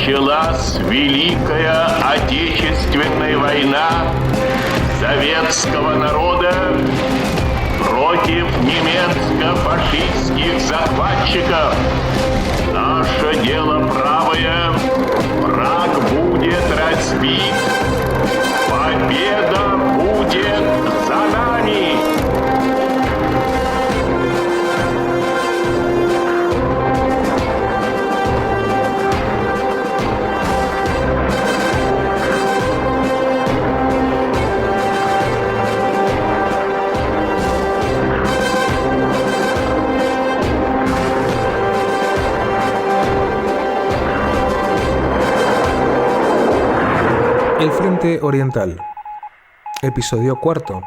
началась Великая Отечественная война советского народа против немецко-фашистских захватчиков. Наше дело правое, враг будет разбит, победа будет за нами. El Frente Oriental. Episodio cuarto.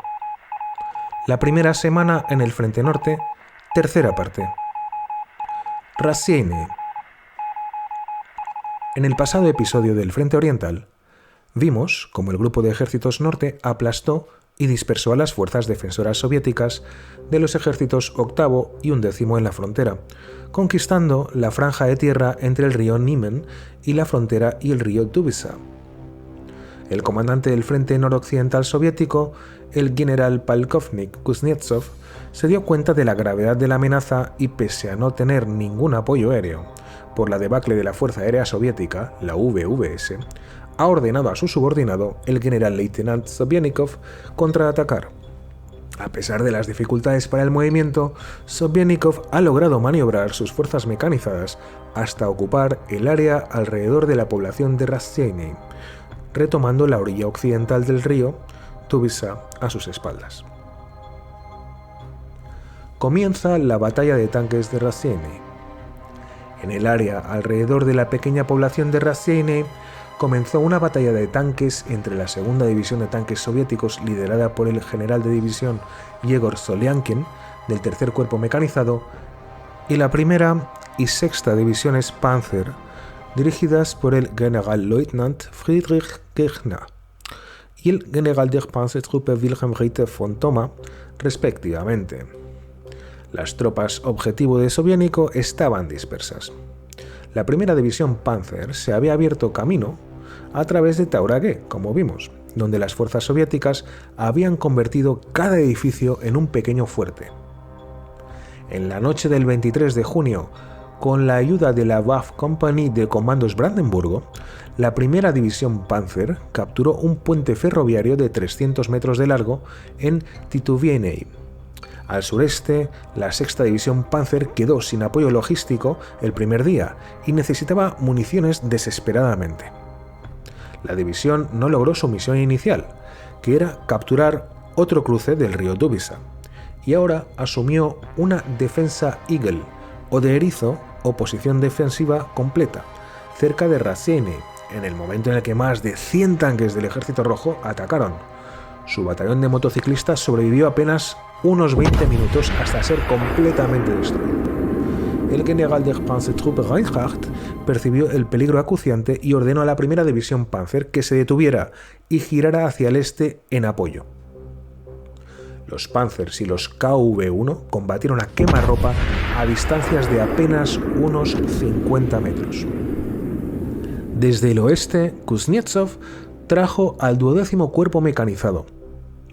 La primera semana en el Frente Norte, tercera parte. Raseiniai. En el pasado episodio del Frente Oriental, vimos cómo el grupo de ejércitos norte aplastó y dispersó a las fuerzas defensoras soviéticas de los ejércitos octavo y undécimo en la frontera, conquistando la franja de tierra entre el río Niemen y la frontera y el río Dubisa. El comandante del Frente Noroccidental soviético, el general Polkovnik Kuznetsov, se dio cuenta de la gravedad de la amenaza y, pese a no tener ningún apoyo aéreo por la debacle de la Fuerza Aérea Soviética, la VVS, ha ordenado a su subordinado, el general Leitenant Sobiednikov, contraatacar. A pesar de las dificultades para el movimiento, Sobiednikov ha logrado maniobrar sus fuerzas mecanizadas hasta ocupar el área alrededor de la población de Raseiniai, retomando la orilla occidental del río Dubisa a sus espaldas. Comienza la batalla de tanques de Raseiniai. En el área alrededor de la pequeña población de Raseiniai comenzó una batalla de tanques entre la segunda división de tanques soviéticos liderada por el general de división Yegor Solyankin del tercer cuerpo mecanizado y la primera y sexta divisiones Panzer dirigidas por el Generalleutnant Friedrich Kirchner y el General der Panzertruppe Wilhelm Ritter von Thoma, respectivamente. Las tropas objetivo de Sobiénico estaban dispersas. La primera división Panzer se había abierto camino a través de Tauraghe, como vimos, donde las fuerzas soviéticas habían convertido cada edificio en un pequeño fuerte. En la noche del 23 de junio, con la ayuda de la Waff-Kompanie de Comandos Brandenburgo, la primera división Panzer capturó un puente ferroviario de 300 metros de largo en Tituvienei. Al sureste, la sexta división Panzer quedó sin apoyo logístico el primer día y necesitaba municiones desesperadamente. La división no logró su misión inicial, que era capturar otro cruce del río Dubisa, y ahora asumió una defensa Eagle, o de erizo, o posición defensiva completa, cerca de Raseiniai, en el momento en el que más de 100 tanques del Ejército Rojo atacaron. Su batallón de motociclistas sobrevivió apenas unos 20 minutos hasta ser completamente destruido. El general der Panzertruppe Reinhardt percibió el peligro acuciante y ordenó a la primera división Panzer que se detuviera y girara hacia el este en apoyo. Los Panzers y los KV-1 combatieron a quemarropa a distancias de apenas unos 50 metros. Desde el oeste, Kuznetsov trajo al 12º Cuerpo Mecanizado,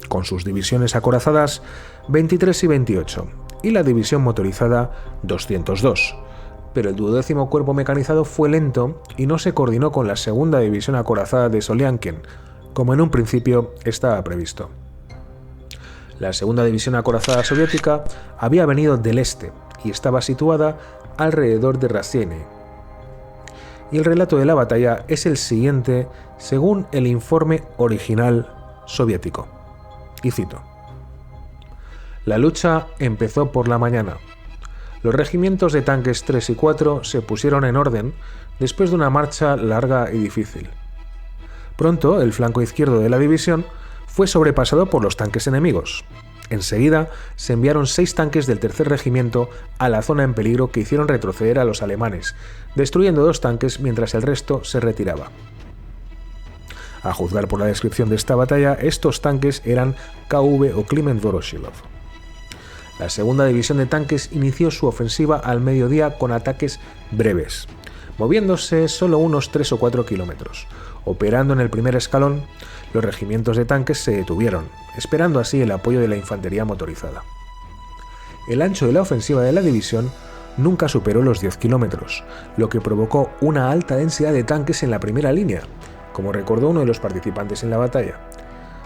con sus divisiones acorazadas 23 y 28, y la división motorizada 202, pero el 12º Cuerpo Mecanizado fue lento y no se coordinó con la segunda división acorazada de Solyankin, como en un principio estaba previsto. La segunda división acorazada soviética había venido del este y estaba situada alrededor de Raseiniai. Y el relato de la batalla es el siguiente según el informe original soviético. Y cito: la lucha empezó por la mañana. Los regimientos de tanques 3 y 4 se pusieron en orden después de una marcha larga y difícil. Pronto, el flanco izquierdo de la división fue sobrepasado por los tanques enemigos. Enseguida, se enviaron 6 tanques del tercer regimiento a la zona en peligro que hicieron retroceder a los alemanes, destruyendo 2 tanques mientras el resto se retiraba. A juzgar por la descripción de esta batalla, estos tanques eran KV o Kliment Voroshilov. La segunda división de tanques inició su ofensiva al mediodía con ataques breves, moviéndose solo unos 3 o 4 kilómetros. Operando en el primer escalón, los regimientos de tanques se detuvieron, esperando así el apoyo de la infantería motorizada. El ancho de la ofensiva de la división nunca superó los 10 kilómetros, lo que provocó una alta densidad de tanques en la primera línea, como recordó uno de los participantes en la batalla.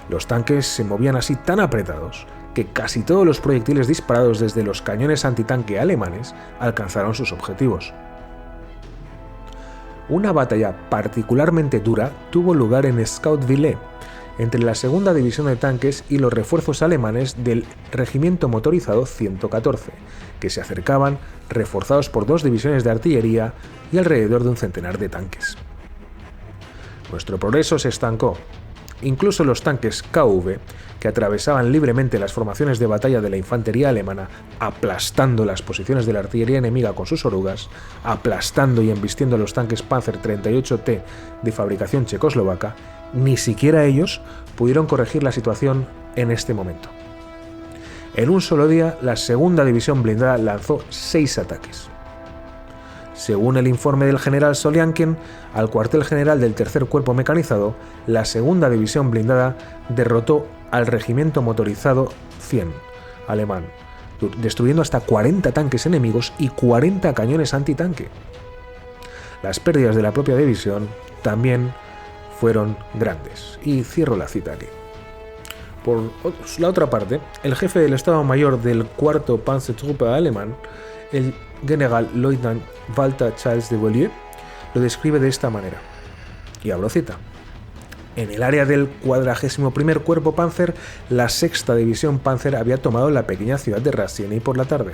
Los tanques se movían así tan apretados que casi todos los proyectiles disparados desde los cañones antitanque alemanes alcanzaron sus objetivos. Una batalla particularmente dura tuvo lugar en Scoutville, entre la segunda división de tanques y los refuerzos alemanes del regimiento motorizado 114, que se acercaban reforzados por 2 divisiones de artillería y alrededor de un centenar de tanques. Nuestro progreso se estancó. Incluso los tanques KV, que atravesaban libremente las formaciones de batalla de la infantería alemana, aplastando las posiciones de la artillería enemiga con sus orugas, aplastando y embistiendo los tanques Panzer 38T de fabricación checoslovaca, ni siquiera ellos pudieron corregir la situación en este momento. En un solo día, la segunda división blindada lanzó 6 ataques. Según el informe del general Soljankin, al cuartel general del tercer cuerpo mecanizado, la segunda división blindada derrotó al regimiento motorizado 100 alemán, destruyendo hasta 40 tanques enemigos y 40 cañones antitanque. Las pérdidas de la propia división también fueron grandes. Y cierro la cita aquí. Por la otra parte, el jefe del Estado Mayor del cuarto Panzertruppe alemán, el Generalleutnant Walter Charles de Beaulieu, lo describe de esta manera, y abro cita: en el área del 41º Cuerpo Panzer, la sexta división Panzer había tomado la pequeña ciudad de Rassieny por la tarde.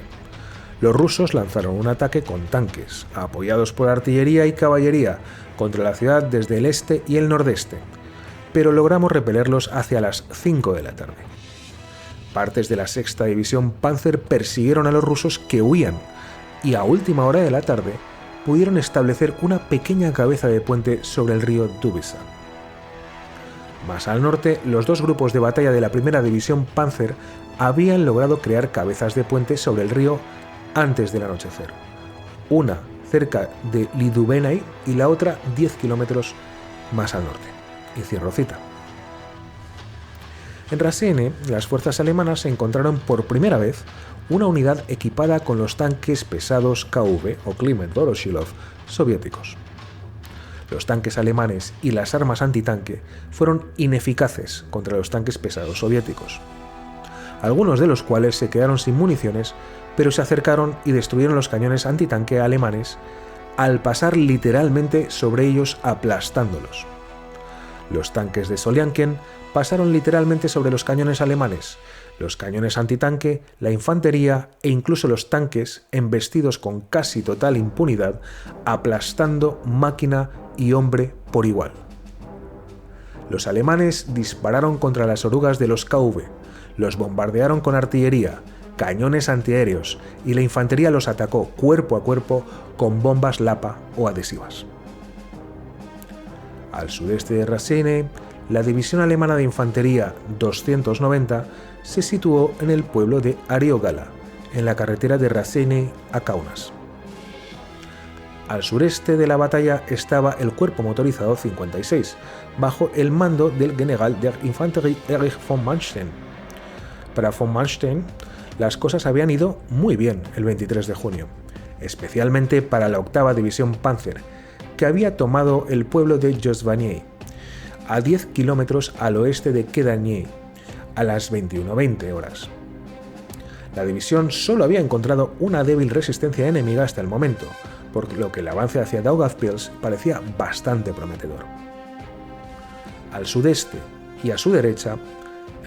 Los rusos lanzaron un ataque con tanques, apoyados por artillería y caballería, contra la ciudad desde el este y el nordeste, pero logramos repelerlos hacia las 5 de la tarde. Partes de la sexta división Panzer persiguieron a los rusos que huían, y a última hora de la tarde pudieron establecer una pequeña cabeza de puente sobre el río Dubisa. Más al norte, los 2 grupos de batalla de la primera división Panzer habían logrado crear cabezas de puente sobre el río antes del anochecer, una cerca de Lidubenay y la otra 10 kilómetros más al norte. Y cierro cita. En Rassieny, las fuerzas alemanas se encontraron por primera vez una unidad equipada con los tanques pesados KV o Kliment Voroshilov soviéticos. Los tanques alemanes y las armas antitanque fueron ineficaces contra los tanques pesados soviéticos, algunos de los cuales se quedaron sin municiones, pero se acercaron y destruyeron los cañones antitanque alemanes al pasar literalmente sobre ellos aplastándolos. Los tanques de Soljankin pasaron literalmente sobre los cañones alemanes, los cañones antitanque, la infantería e incluso los tanques embestidos con casi total impunidad, aplastando máquina y hombre por igual. Los alemanes dispararon contra las orugas de los KV, los bombardearon con artillería, cañones antiaéreos y la infantería los atacó cuerpo a cuerpo con bombas Lapa o adhesivas. Al sudeste de Rassieny, la división alemana de infantería 290 se situó en el pueblo de Ariogala, en la carretera de Rassieny a Kaunas. Al sureste de la batalla estaba el cuerpo motorizado 56, bajo el mando del General der Infanterie Erich von Manstein. Para von Manstein, las cosas habían ido muy bien el 23 de junio, especialmente para la 8ª División Panzer, que había tomado el pueblo de Josvanier, a 10 kilómetros al oeste de Kedanier, a las 21:20 horas. La división solo había encontrado una débil resistencia enemiga hasta el momento, por lo que el avance hacia Daugavpils parecía bastante prometedor. Al sudeste y a su derecha,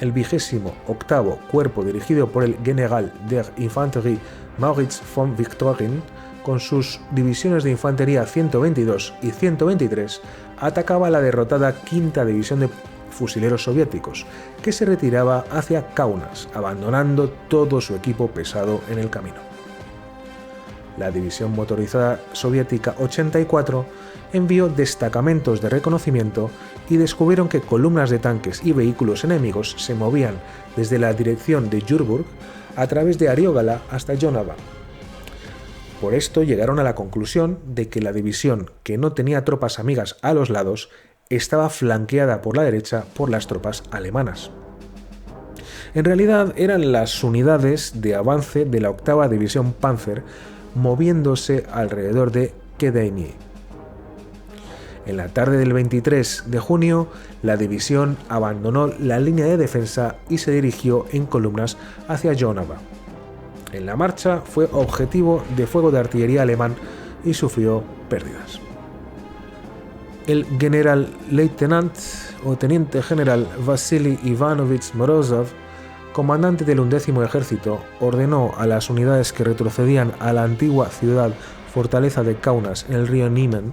el 28º cuerpo dirigido por el General der Infanterie Maurits von Victorin, con sus divisiones de infantería 122 y 123, atacaba la derrotada 5ª División de Fusileros soviéticos, que se retiraba hacia Kaunas, abandonando todo su equipo pesado en el camino. La División Motorizada Soviética 84 envió destacamentos de reconocimiento y descubrieron que columnas de tanques y vehículos enemigos se movían desde la dirección de Jurburg a través de Ariogala hasta Jonava. Por esto llegaron a la conclusión de que la división, que no tenía tropas amigas a los lados, estaba flanqueada por la derecha por las tropas alemanas. En realidad eran las unidades de avance de la 8ª División Panzer moviéndose alrededor de Kédagny. En la tarde del 23 de junio, la división abandonó la línea de defensa y se dirigió en columnas hacia Jonava. En la marcha fue objetivo de fuego de artillería alemán y sufrió pérdidas. El generalleitnant o teniente general Vasily Ivanovich Morozov, comandante del 11º Ejército, ordenó a las unidades que retrocedían a la antigua ciudad fortaleza de Kaunas en el río Niemen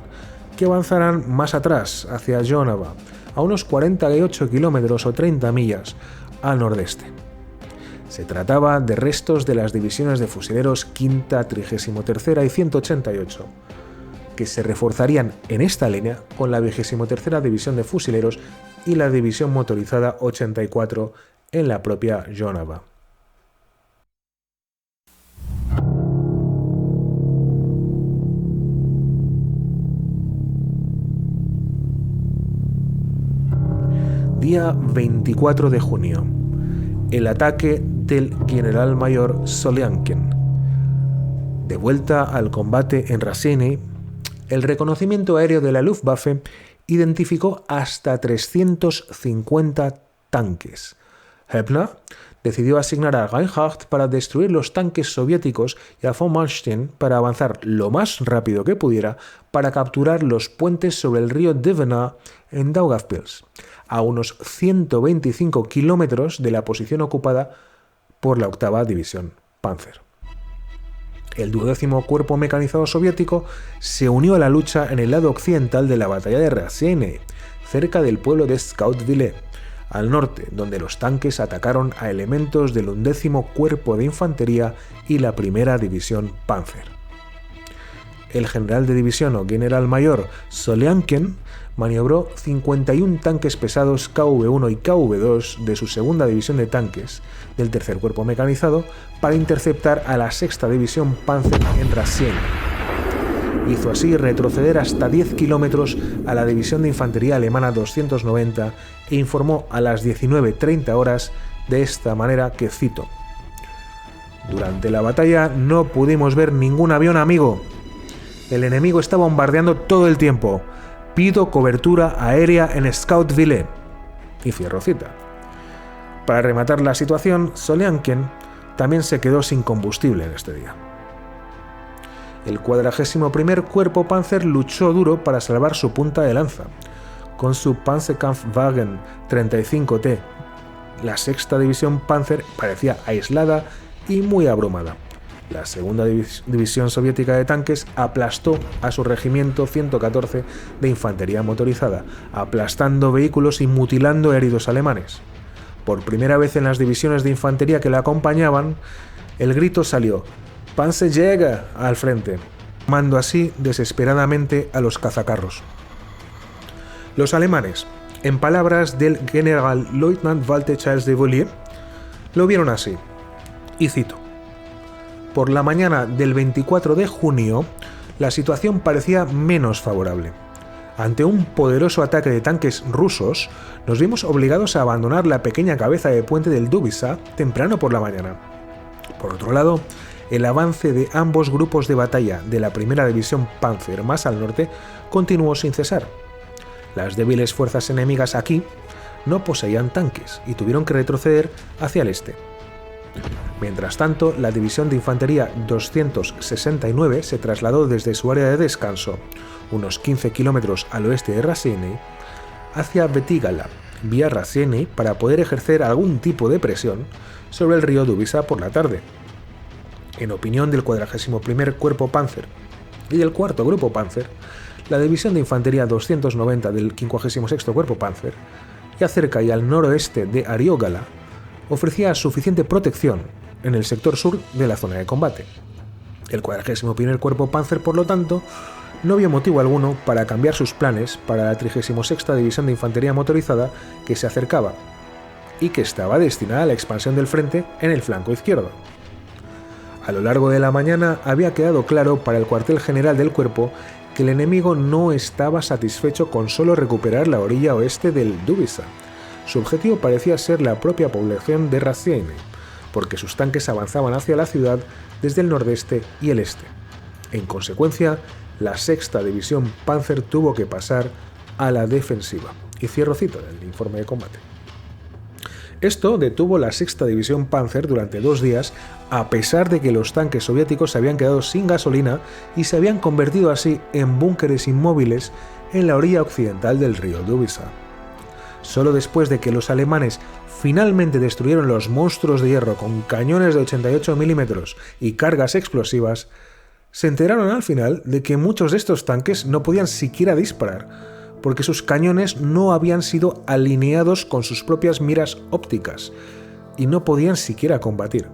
que avanzaran más atrás, hacia Jonava, a unos 48 kilómetros o 30 millas al nordeste. Se trataba de restos de las divisiones de fusileros 5ª, 33ª y 188, que se reforzarían en esta línea con la 23ª División de Fusileros y la División Motorizada 84 en la propia Jonava. Día 24 de junio. El ataque del general mayor Solyankin. De vuelta al combate en Raseiniai, el reconocimiento aéreo de la Luftwaffe identificó hasta 350 tanques. Hebner decidió asignar a Reinhardt para destruir los tanques soviéticos y a von Manstein para avanzar lo más rápido que pudiera para capturar los puentes sobre el río Devena en Daugavpils, a unos 125 kilómetros de la posición ocupada por la 8ª División Panzer. El 12º Cuerpo Mecanizado Soviético se unió a la lucha en el lado occidental de la batalla de Raseiniai, cerca del pueblo de Scoutville, al norte, donde los tanques atacaron a elementos del 11º Cuerpo de Infantería y la 1ª División Panzer. El general de división o general mayor Solyankin maniobró 51 tanques pesados KV-1 y KV-2 de su 2ª División de Tanques del 3er Cuerpo Mecanizado para interceptar a la 6ª División Panzer en Raseiniai. Hizo así retroceder hasta 10 kilómetros a la División de Infantería Alemana 290 e informó a las 19:30 horas de esta manera que cito: «Durante la batalla no pudimos ver ningún avión amigo. El enemigo está bombardeando todo el tiempo. Pido cobertura aérea en Scoutville». Y cierro cita. Para rematar la situación, Solyankin también se quedó sin combustible en este día. El 41º Cuerpo Panzer luchó duro para salvar su punta de lanza. Con su Panzerkampfwagen 35T, la 6ª División Panzer parecía aislada y muy abrumada. La 2ª División Soviética de Tanques aplastó a su regimiento 114 de Infantería Motorizada, aplastando vehículos y mutilando heridos alemanes. Por primera vez en las divisiones de infantería que la acompañaban, el grito salió: «Panzerjäger» al frente, llamando así desesperadamente a los cazacarros. Los alemanes, en palabras del Generalleutnant Walter Charles de Beaulieu, lo vieron así, y cito: «Por la mañana del 24 de junio, la situación parecía menos favorable. Ante un poderoso ataque de tanques rusos, nos vimos obligados a abandonar la pequeña cabeza de puente del Dubisa temprano por la mañana. Por otro lado, el avance de ambos grupos de batalla de la 1ª División Panzer más al norte continuó sin cesar. Las débiles fuerzas enemigas aquí no poseían tanques y tuvieron que retroceder hacia el este. Mientras tanto, la División de Infantería 269 se trasladó desde su área de descanso, unos 15 kilómetros al oeste de Raseiniai, hacia Betigala, vía Raseiniai, para poder ejercer algún tipo de presión sobre el río Dubisa por la tarde. En opinión del 41º Cuerpo Panzer y del 4º Grupo Panzer, la División de Infantería 290 del 56º Cuerpo Panzer, ya cerca y al noroeste de Ariogala, ofrecía suficiente protección en el sector sur de la zona de combate. El 41º Cuerpo Panzer, por lo tanto, no vio motivo alguno para cambiar sus planes para la 36ª División de Infantería Motorizada que se acercaba y que estaba destinada a la expansión del frente en el flanco izquierdo. A lo largo de la mañana había quedado claro para el cuartel general del cuerpo que el enemigo no estaba satisfecho con solo recuperar la orilla oeste del Dubisa. Su objetivo parecía ser la propia población de Raseiniai, porque sus tanques avanzaban hacia la ciudad desde el nordeste y el este. En consecuencia, la 6ª División Panzer tuvo que pasar a la defensiva. Y cierro cita del informe de combate. Esto detuvo la 6ª División Panzer durante 2 días, a pesar de que los tanques soviéticos se habían quedado sin gasolina y se habían convertido así en búnkeres inmóviles en la orilla occidental del río Dubisa. Solo después de que los alemanes finalmente destruyeron los monstruos de hierro con cañones de 88 milímetros y cargas explosivas, se enteraron al final de que muchos de estos tanques no podían siquiera disparar, porque sus cañones no habían sido alineados con sus propias miras ópticas y no podían siquiera combatir.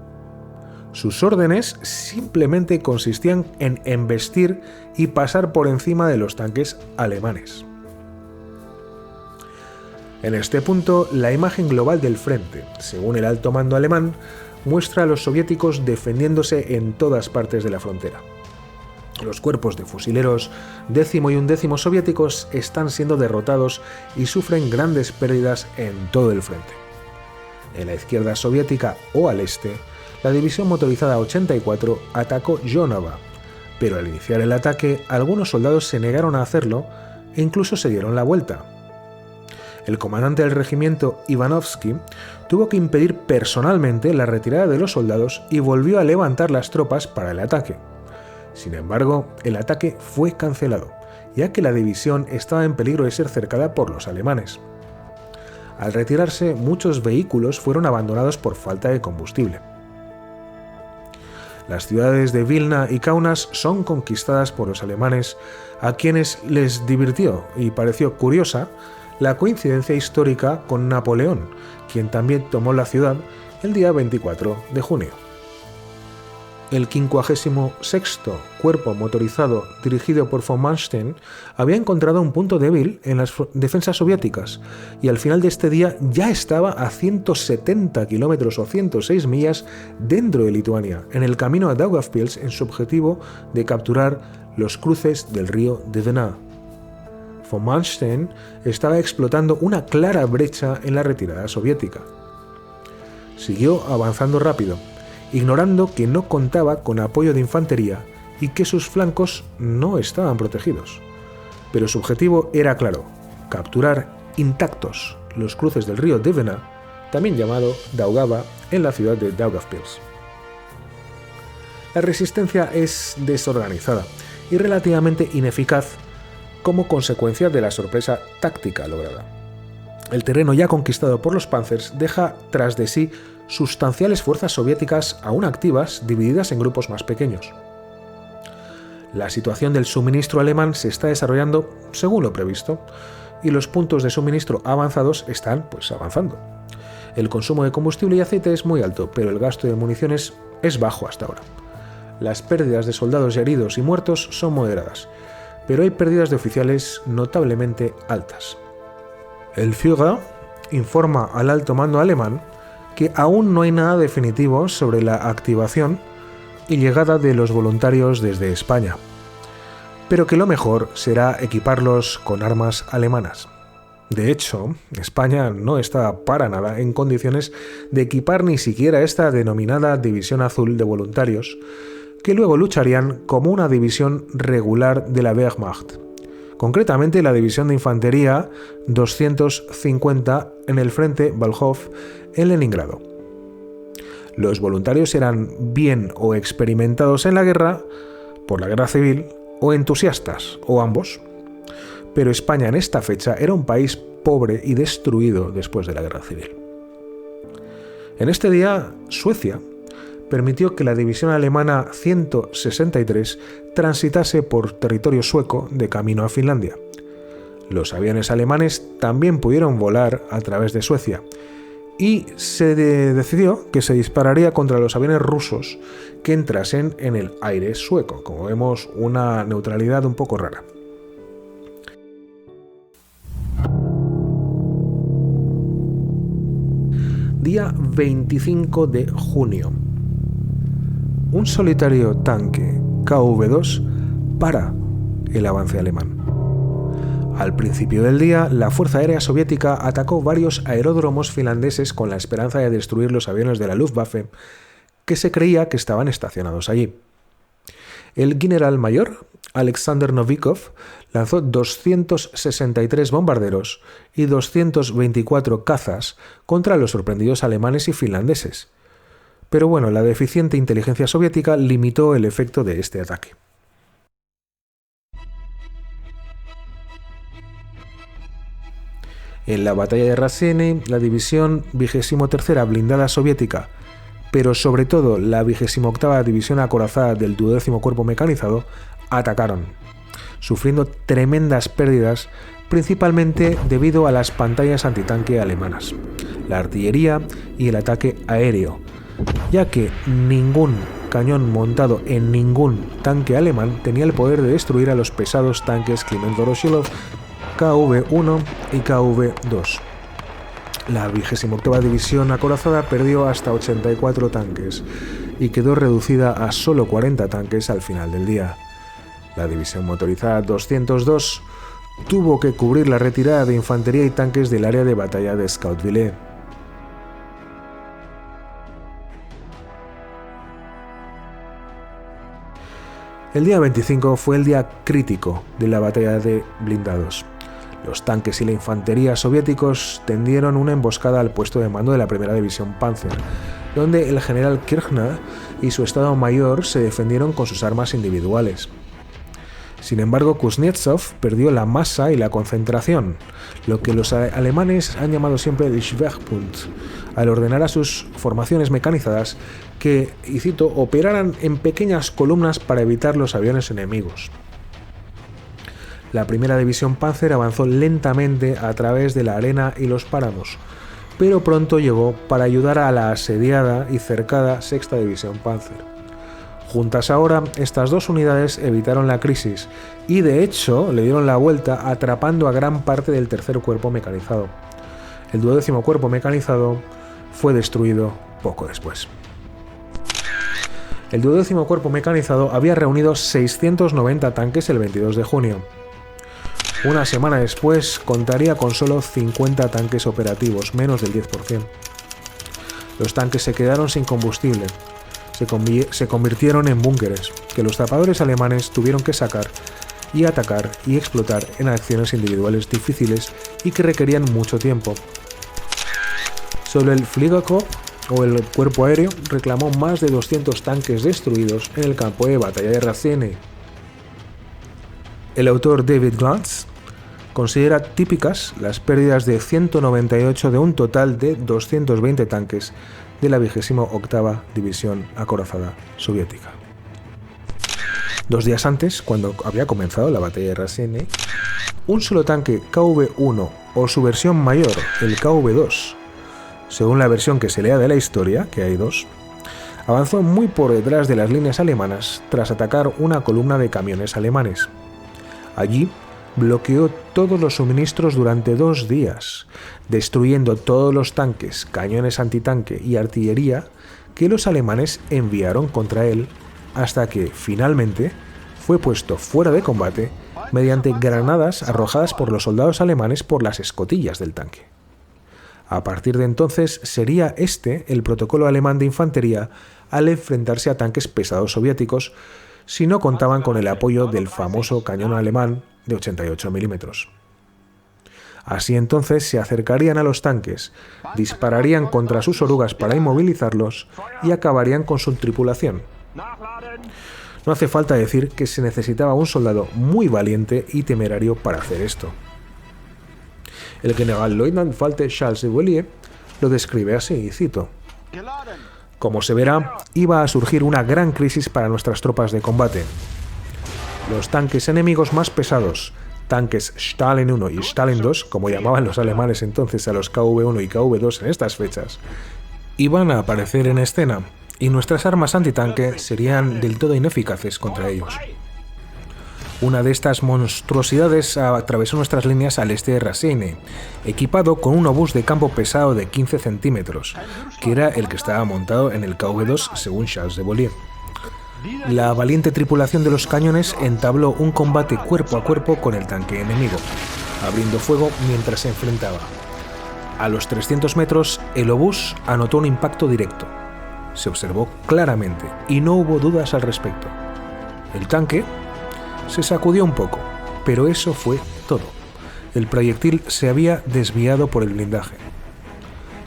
Sus órdenes simplemente consistían en embestir y pasar por encima de los tanques alemanes. En este punto, la imagen global del frente, según el alto mando alemán, muestra a los soviéticos defendiéndose en todas partes de la frontera. Los cuerpos de fusileros 10º y 11º soviéticos están siendo derrotados y sufren grandes pérdidas en todo el frente. En la izquierda soviética o al este, la división motorizada 84 atacó Jonava, pero al iniciar el ataque algunos soldados se negaron a hacerlo e incluso se dieron la vuelta. El comandante del regimiento Ivanovsky tuvo que impedir personalmente la retirada de los soldados y volvió a levantar las tropas para el ataque. Sin embargo, el ataque fue cancelado, ya que la división estaba en peligro de ser cercada por los alemanes. Al retirarse, muchos vehículos fueron abandonados por falta de combustible. Las ciudades de Vilna y Kaunas son conquistadas por los alemanes, a quienes les divirtió y pareció curiosa la coincidencia histórica con Napoleón, quien también tomó la ciudad el día 24 de junio. El 56º Cuerpo Motorizado, dirigido por von Manstein, había encontrado un punto débil en las defensas soviéticas y al final de este día ya estaba a 170 kilómetros o 106 millas dentro de Lituania, en el camino a Daugavpils, en su objetivo de capturar los cruces del río Dvina. Von Manstein estaba explotando una clara brecha en la retirada soviética. Siguió avanzando rápido, ignorando que no contaba con apoyo de infantería y que sus flancos no estaban protegidos. Pero su objetivo era claro: capturar intactos los cruces del río Dvina, también llamado Daugava, en la ciudad de Daugavpils. La resistencia es desorganizada y relativamente ineficaz como consecuencia de la sorpresa táctica lograda. El terreno ya conquistado por los Panzers deja tras de sí sustanciales fuerzas soviéticas aún activas, divididas en grupos más pequeños. La situación del suministro alemán se está desarrollando según lo previsto, y los puntos de suministro avanzados están avanzando. El consumo de combustible y aceite es muy alto, pero el gasto de municiones es bajo hasta ahora. Las pérdidas de soldados heridos y muertos son moderadas, pero hay pérdidas de oficiales notablemente altas. El Führer informa al alto mando alemán que aún no hay nada definitivo sobre la activación y llegada de los voluntarios desde España, pero que lo mejor será equiparlos con armas alemanas. De hecho, España no está para nada en condiciones de equipar ni siquiera esta denominada División Azul de voluntarios, que luego lucharían como una división regular de la Wehrmacht, concretamente la División de Infantería 250 en el frente Volhov en Leningrado. Los voluntarios eran bien o experimentados en la guerra, por la guerra civil, o entusiastas, o ambos. Pero España en esta fecha era un país pobre y destruido después de la guerra civil. En este día, Suecia permitió que la división alemana 163 transitase por territorio sueco de camino a Finlandia. Los aviones alemanes también pudieron volar a través de Suecia, y se decidió que se dispararía contra los aviones rusos que entrasen en el aire sueco. Como vemos, una neutralidad un poco rara. Día 25 de junio. un solitario tanque KV-2 para el avance alemán. Al principio del día, la Fuerza Aérea Soviética atacó varios aeródromos finlandeses con la esperanza de destruir los aviones de la Luftwaffe que se creía que estaban estacionados allí. El general mayor, Alexander Novikov, lanzó 263 bombarderos y 224 cazas contra los sorprendidos alemanes y finlandeses. Pero bueno, la deficiente inteligencia soviética limitó el efecto de este ataque. En la batalla de Raseiniai, la división 23ª blindada soviética, pero sobre todo la 28ª división acorazada del 12º Cuerpo Mecanizado, atacaron, sufriendo tremendas pérdidas, principalmente debido a las pantallas antitanque alemanas, la artillería y el ataque aéreo, ya que ningún cañón montado en ningún tanque alemán tenía el poder de destruir a los pesados tanques Kliment Voroshilov KV-1 y KV-2. La 28ª división acorazada perdió hasta 84 tanques y quedó reducida a solo 40 tanques al final del día. La división motorizada 202 tuvo que cubrir la retirada de infantería y tanques del área de batalla de Scoutville. El día 25 fue el día crítico de la batalla de blindados. Los tanques y la infantería soviéticos tendieron una emboscada al puesto de mando de la primera división Panzer, donde el general Kirchner y su estado mayor se defendieron con sus armas individuales. Sin embargo, Kuznetsov perdió la masa y la concentración, lo que los alemanes han llamado siempre el Schwerpunkt, al ordenar a sus formaciones mecanizadas que, y cito, operaran en pequeñas columnas para evitar los aviones enemigos. La primera división Panzer avanzó lentamente a través de la arena y los páramos, pero pronto llegó para ayudar a la asediada y cercada sexta división Panzer. Juntas ahora, estas dos unidades evitaron la crisis y de hecho le dieron la vuelta atrapando a gran parte del tercer cuerpo mecanizado. El 12º Cuerpo Mecanizado fue destruido poco después. El 12º Cuerpo Mecanizado había reunido 690 tanques el 22 de junio. Una semana después contaría con solo 50 tanques operativos, menos del 10%. Los tanques se quedaron sin combustible, se convirtieron en búnkeres, que los zapadores alemanes tuvieron que sacar y atacar y explotar en acciones individuales difíciles y que requerían mucho tiempo. Solo el Fliegerkorps, o el cuerpo aéreo, reclamó más de 200 tanques destruidos en el campo de batalla de Raseiniai. El autor David Glantz considera típicas las pérdidas de 198 de un total de 220 tanques de la 28ª División Acorazada Soviética. 2 días antes, cuando había comenzado la batalla de Raseiniai, un solo tanque KV-1 o su versión mayor, el KV-2, según la versión que se lea de la historia, que hay dos, avanzó muy por detrás de las líneas alemanas tras atacar una columna de camiones alemanes. Allí bloqueó todos los suministros durante 2 días, destruyendo todos los tanques, cañones antitanque y artillería que los alemanes enviaron contra él, hasta que, finalmente, fue puesto fuera de combate mediante granadas arrojadas por los soldados alemanes por las escotillas del tanque. A partir de entonces sería este el protocolo alemán de infantería al enfrentarse a tanques pesados soviéticos si no contaban con el apoyo del famoso cañón alemán de 88 milímetros. Así entonces se acercarían a los tanques, dispararían contra sus orugas para inmovilizarlos y acabarían con su tripulación. No hace falta decir que se necesitaba un soldado muy valiente y temerario para hacer esto. El general-leutnant Charles de Gaulier lo describe así, y cito: "Como se verá, iba a surgir una gran crisis para nuestras tropas de combate. Los tanques enemigos más pesados, tanques Stalin 1 y Stalin 2, como llamaban los alemanes entonces a los KV-1 y KV-2 en estas fechas, iban a aparecer en escena, y nuestras armas antitanque serían del todo ineficaces contra ellos. Una de estas monstruosidades atravesó nuestras líneas al este de Raseiniai, equipado con un obús de campo pesado de 15 centímetros, que era el que estaba montado en el KV-2 según Charles de Gaulier. La valiente tripulación de los cañones entabló un combate cuerpo a cuerpo con el tanque enemigo, abriendo fuego mientras se enfrentaba. A los 300 metros, el obús anotó un impacto directo. Se observó claramente y no hubo dudas al respecto. El tanque se sacudió un poco, pero eso fue todo. El proyectil se había desviado por el blindaje.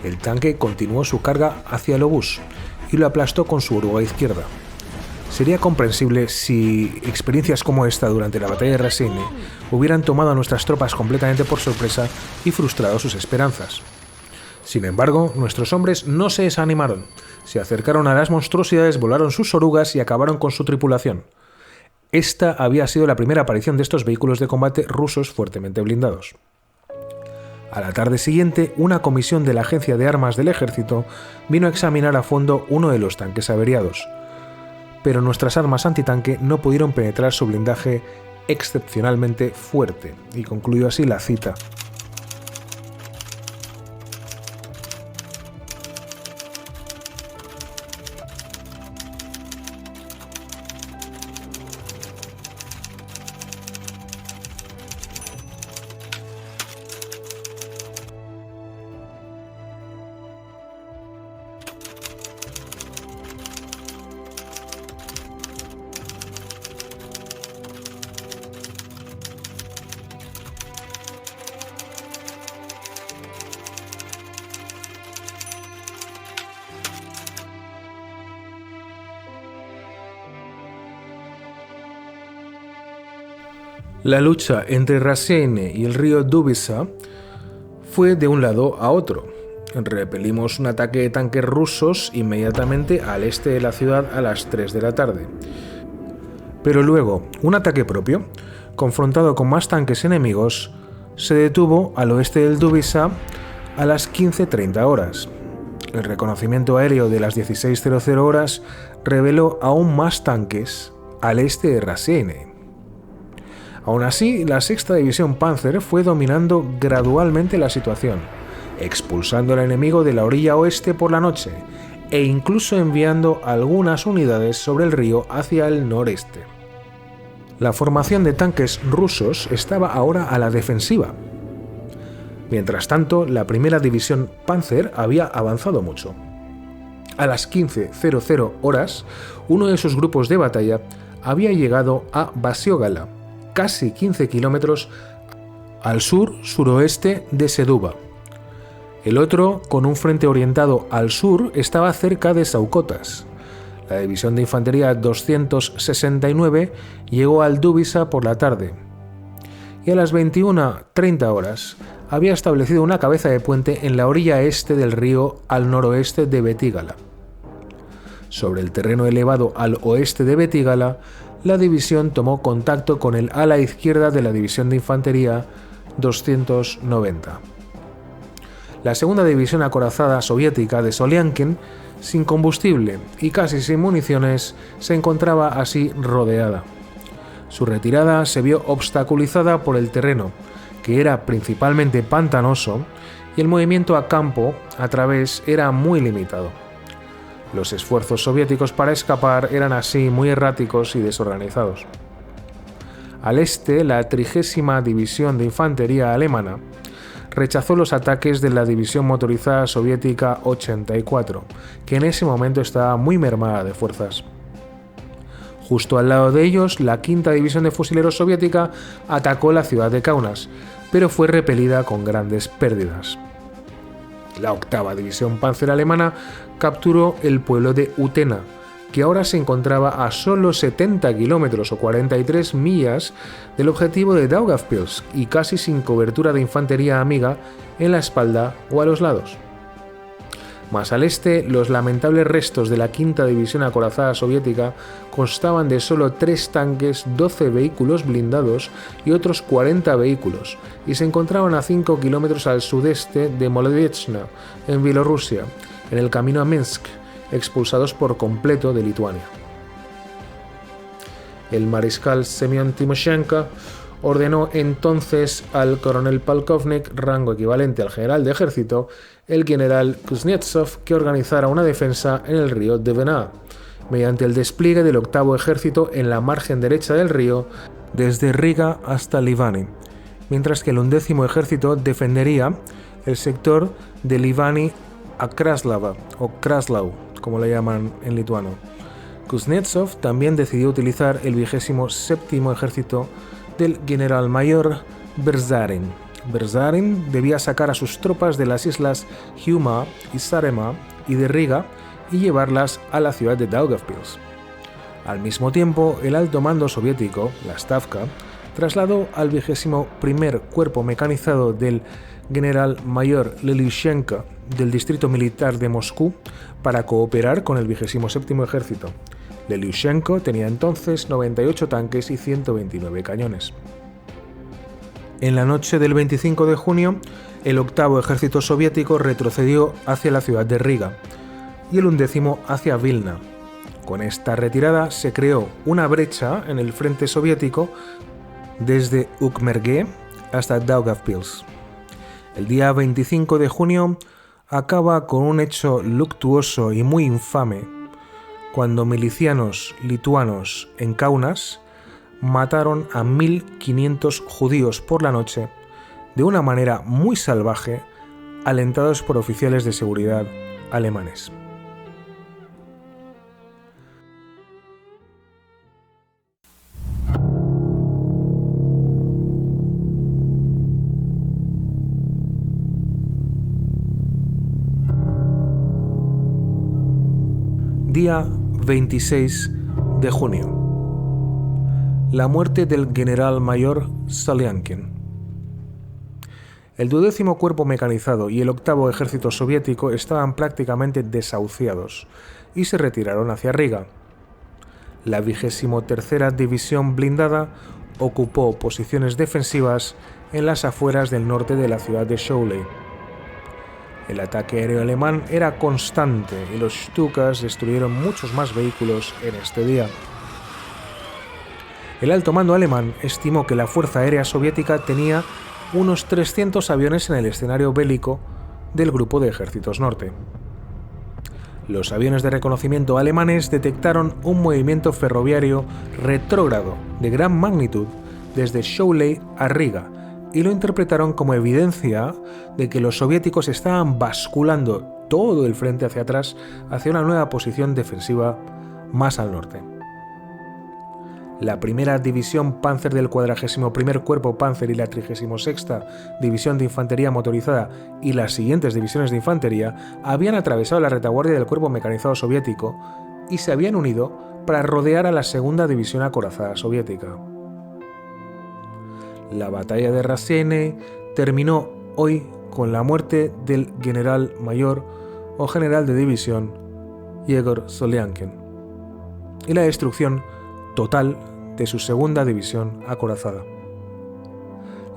El tanque continuó su carga hacia el obús y lo aplastó con su oruga izquierda. Sería comprensible si experiencias como esta durante la batalla de Raseine hubieran tomado a nuestras tropas completamente por sorpresa y frustrado sus esperanzas. Sin embargo, nuestros hombres no se desanimaron. Se acercaron a las monstruosidades, volaron sus orugas y acabaron con su tripulación. Esta había sido la primera aparición de estos vehículos de combate rusos fuertemente blindados. A la tarde siguiente, una comisión de la Agencia de Armas del Ejército vino a examinar a fondo uno de los tanques averiados, pero nuestras armas antitanque no pudieron penetrar su blindaje excepcionalmente fuerte, y concluyó así la cita. La lucha entre Raseine y el río Dubisa fue de un lado a otro. Repelimos un ataque de tanques rusos inmediatamente al este de la ciudad a las 3 de la tarde. Pero luego, un ataque propio, confrontado con más tanques enemigos, se detuvo al oeste del Dubisa a las 15:30 horas. El reconocimiento aéreo de las 16:00 horas reveló aún más tanques al este de Raseine. Aún así, la sexta división Panzer fue dominando gradualmente la situación, expulsando al enemigo de la orilla oeste por la noche e incluso enviando algunas unidades sobre el río hacia el noreste. La formación de tanques rusos estaba ahora a la defensiva. Mientras tanto, la primera división Panzer había avanzado mucho. A las 15:00 horas, uno de sus grupos de batalla había llegado a Basiogala, casi 15 kilómetros al sur-suroeste de Seduba. El otro, con un frente orientado al sur, estaba cerca de Saucotas. La división de infantería 269 llegó al Dubisa por la tarde y a las 21:30 horas había establecido una cabeza de puente en la orilla este del río al noroeste de Betígala. Sobre el terreno elevado al oeste de Betígala, la división tomó contacto con el ala izquierda de la división de infantería 290. La segunda división acorazada soviética de Soliankin, sin combustible y casi sin municiones, se encontraba así rodeada. Su retirada se vio obstaculizada por el terreno, que era principalmente pantanoso, y el movimiento a campo a través era muy limitado. Los esfuerzos soviéticos para escapar eran así muy erráticos y desorganizados. Al este, la 30ª División de Infantería alemana rechazó los ataques de la División Motorizada Soviética 84, que en ese momento estaba muy mermada de fuerzas. Justo al lado de ellos, la 5ª División de Fusileros Soviética atacó la ciudad de Kaunas, pero fue repelida con grandes pérdidas. La 8ª División Panzer alemana capturó el pueblo de Utena, que ahora se encontraba a solo 70 kilómetros o 43 millas del objetivo de Daugavpils y casi sin cobertura de infantería amiga en la espalda o a los lados. Más al este, los lamentables restos de la 5ª División acorazada soviética constaban de solo 3 tanques, 12 vehículos blindados y otros 40 vehículos, y se encontraban a 5 kilómetros al sudeste de Molodechna, en Bielorrusia, en el camino a Minsk, expulsados por completo de Lituania. El mariscal Semyon Timoshenko ordenó entonces al coronel Polkovnik, rango equivalente al general de ejército, el general Kuznetsov, que organizara una defensa en el río Dvena, mediante el despliegue del octavo ejército en la margen derecha del río desde Riga hasta Livani, mientras que el 11º ejército defendería el sector de Livani a Kraslava o Kraslau, como le llaman en lituano. Kuznetsov también decidió utilizar el 27º ejército del generalmayor Berzarin. Berzarin debía sacar a sus tropas de las islas Hiuma y Saaremaa y de Riga y llevarlas a la ciudad de Daugavpils. Al mismo tiempo, el alto mando soviético, la Stavka, trasladó al 21º Cuerpo Mecanizado del generalmayor Lelyushenko del Distrito Militar de Moscú para cooperar con el 27º Ejército. Lelyushenko tenía entonces 98 tanques y 129 cañones. En la noche del 25 de junio, el octavo ejército soviético retrocedió hacia la ciudad de Riga y el 11º hacia Vilna. Con esta retirada se creó una brecha en el frente soviético desde Ukmergė hasta Daugavpils. El día 25 de junio acaba con un hecho luctuoso y muy infame, cuando milicianos lituanos en Kaunas mataron a 1.500 judíos por la noche de una manera muy salvaje, alentados por oficiales de seguridad alemanes. Día 26 de junio. La muerte del generalmayor Salyankin. El 12º Cuerpo Mecanizado y el 8º Ejército Soviético estaban prácticamente desahuciados y se retiraron hacia Riga. La 23ª División Blindada ocupó posiciones defensivas en las afueras del norte de la ciudad de Šiauliai. El ataque aéreo alemán era constante y los Stukas destruyeron muchos más vehículos en este día. El alto mando alemán estimó que la Fuerza Aérea Soviética tenía unos 300 aviones en el escenario bélico del Grupo de Ejércitos Norte. Los aviones de reconocimiento alemanes detectaron un movimiento ferroviario retrógrado de gran magnitud desde Šiauliai a Riga y lo interpretaron como evidencia de que los soviéticos estaban basculando todo el frente hacia atrás hacia una nueva posición defensiva más al norte. La primera división Panzer del 41º Cuerpo Panzer y la 36ª División de Infantería Motorizada y las siguientes divisiones de infantería habían atravesado la retaguardia del Cuerpo Mecanizado Soviético y se habían unido para rodear a la segunda División Acorazada Soviética. La batalla de Raseiniai terminó hoy con la muerte del general mayor o general de división Yegor Salyankin y la destrucción total de su segunda división acorazada.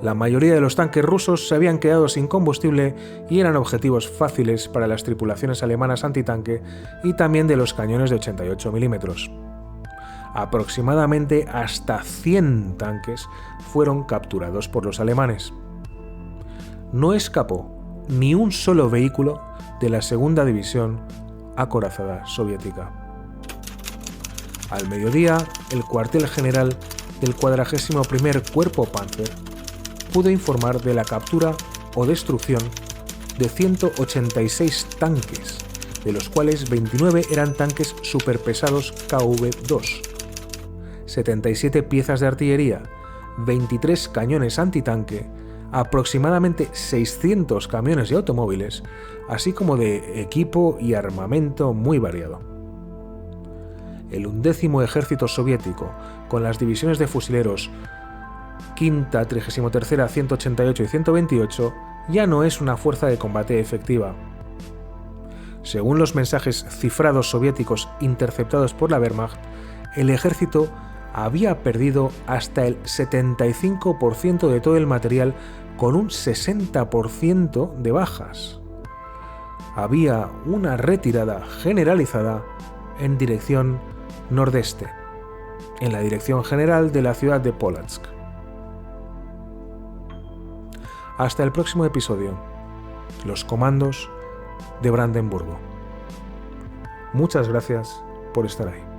La mayoría de los tanques rusos se habían quedado sin combustible y eran objetivos fáciles para las tripulaciones alemanas antitanque y también de los cañones de 88 milímetros. Aproximadamente hasta 100 tanques fueron capturados por los alemanes. No escapó ni un solo vehículo de la segunda división acorazada soviética. Al mediodía, el cuartel general del 41º Cuerpo Panzer pudo informar de la captura o destrucción de 186 tanques, de los cuales 29 eran tanques superpesados KV-2, 77 piezas de artillería, 23 cañones antitanque, aproximadamente 600 camiones y automóviles, así como de equipo y armamento muy variado. El 11º Ejército Soviético, con las divisiones de fusileros 5ª, 33ª, 188 y 128, ya no es una fuerza de combate efectiva. Según los mensajes cifrados soviéticos interceptados por la Wehrmacht, el ejército había perdido hasta el 75% de todo el material, con un 60% de bajas. Había una retirada generalizada en dirección nordeste, en la dirección general de la ciudad de Polotsk. Hasta el próximo episodio, los comandos de Brandenburgo. Muchas gracias por estar ahí.